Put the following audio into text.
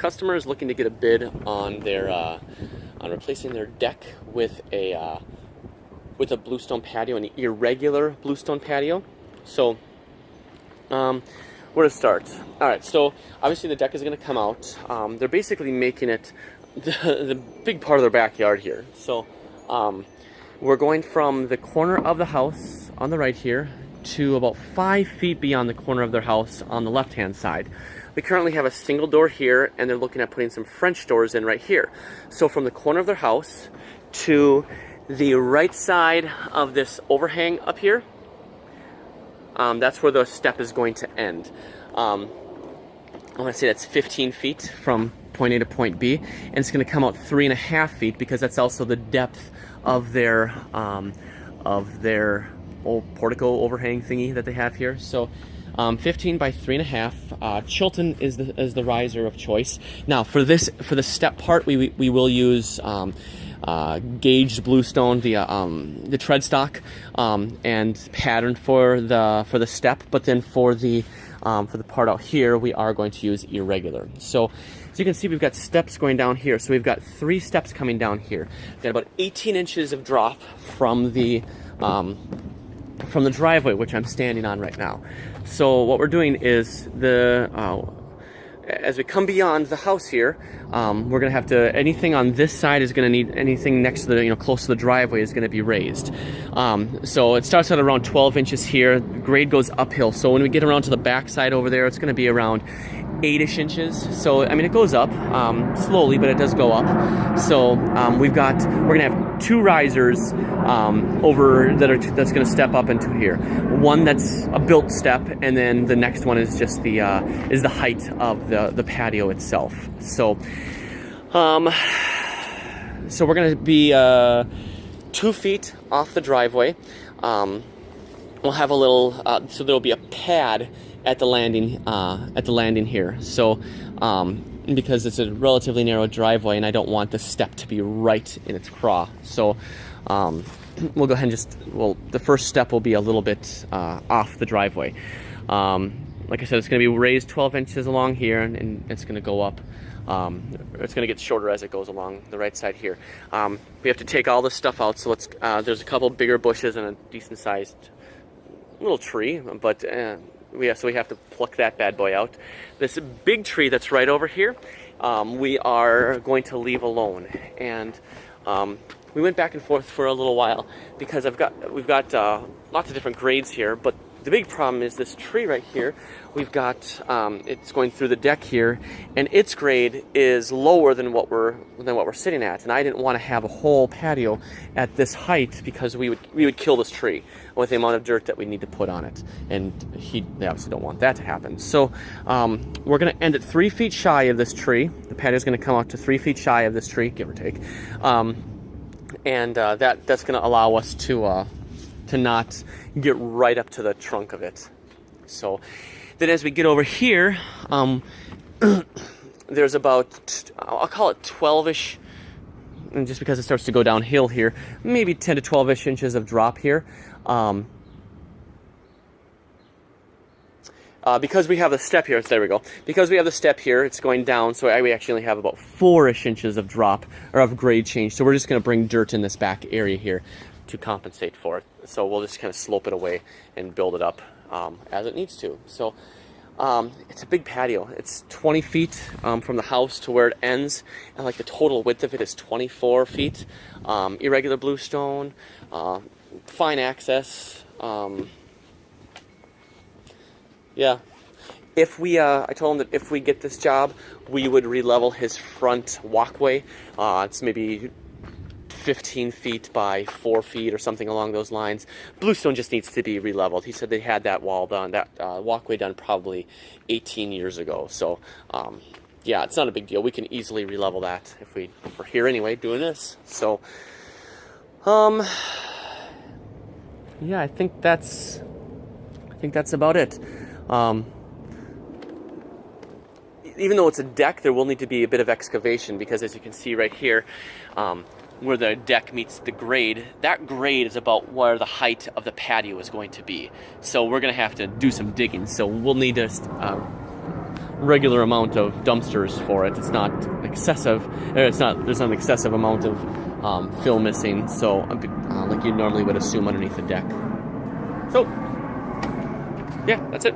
customer is looking to get a bid on their on replacing their deck with a bluestone patio, an irregular bluestone patio. So where to start? All right, so obviously the deck is going to come out. They're basically making it the big part of their backyard here. So we're going from the corner of the house on the right here to about 5 feet beyond the corner of their house on the left-hand side. We currently have a single door here, and they're looking at putting some French doors in right here. So from the corner of their house to the right side of this overhang up here, that's where the step is going to end. I want to say that's 15 feet from point A to point B, and it's going to come out 3.5 feet because that's also the depth of their old portico overhang thingy that they have here. So 15 by 3.5. Chilton is the riser of choice. Now for the step part, we will use gauged bluestone, the tread stock, and pattern for the step. But then for the part out here, we are going to use irregular. So as you can see, we've got steps going down here. So we've got 3 steps coming down here. We've got about 18 inches of drop from the driveway, which I'm standing on right now. So what we're doing is as we come beyond the house here, we're going to have to, anything on this side is going to need, anything next to the, close to the driveway is going to be raised. So it starts at around 12 inches here. The grade goes uphill. So when we get around to the back side over there, it's going to be around 8-ish inches. So, I mean, it goes up slowly, but it does go up. So we're going to have 2 risers that's going to step up into here. One that's a built step, and then the next one is just the height of the patio itself. So we're going to be 2 feet off the driveway. We'll have a little, so there'll be a pad at the landing here. So because it's a relatively narrow driveway, and I don't want the step to be right in its craw. So we'll go ahead and the first step will be a little bit off the driveway. Like I said, it's going to be raised 12 inches along here, and it's going to go up. It's going to get shorter as it goes along the right side here. We have to take all this stuff out, so there's a couple bigger bushes and a decent-sized little tree, but so we have to pluck that bad boy out. This big tree that's right over here, we are going to leave alone. And we went back and forth for a little while because we've got lots of different grades here, but the big problem is this tree right here. We've got it's going through the deck here, and its grade is lower than what we're sitting at. And I didn't want to have a whole patio at this height because we would kill this tree with the amount of dirt that we need to put on it, and they obviously don't want that to happen. So we're going to end it 3 feet shy of this tree. The patio is going to come out to 3 feet shy of this tree, give or take, and that's going to allow us to not get right up to the trunk of it. So then as we get over here, there's about, I'll call it 12-ish, and just because it starts to go downhill here, maybe 10 to 12-ish inches of drop here. Because we have the step here, there we go. Because we have the step here, it's going down, so we actually only have about 4-ish inches of drop, or of grade change. So we're just going to bring dirt in this back area here to compensate for it. So we'll just kind of slope it away and build it up as it needs to. So it's a big patio. It's 20 feet from the house to where it ends, and like the total width of it is 24 feet. Irregular bluestone, fine access. Yeah. If we, I told him that if we get this job, we would re-level his front walkway. It's maybe 15 feet by 4 feet or something along those lines. Bluestone just needs to be re-leveled. He said they had that wall done, that walkway done probably 18 years ago. So, yeah, it's not a big deal. We can easily re-level that if we're here anyway doing this. So, yeah, I think that's about it. Even though it's a deck, there will need to be a bit of excavation because, as you can see right here, where the deck meets the grade, that grade is about where the height of the patio is going to be. So we're going to have to do some digging. So we'll need to regular amount of dumpsters for it. It's not excessive. There's not an excessive amount of fill missing. So like you normally would assume underneath the deck. So yeah, that's it.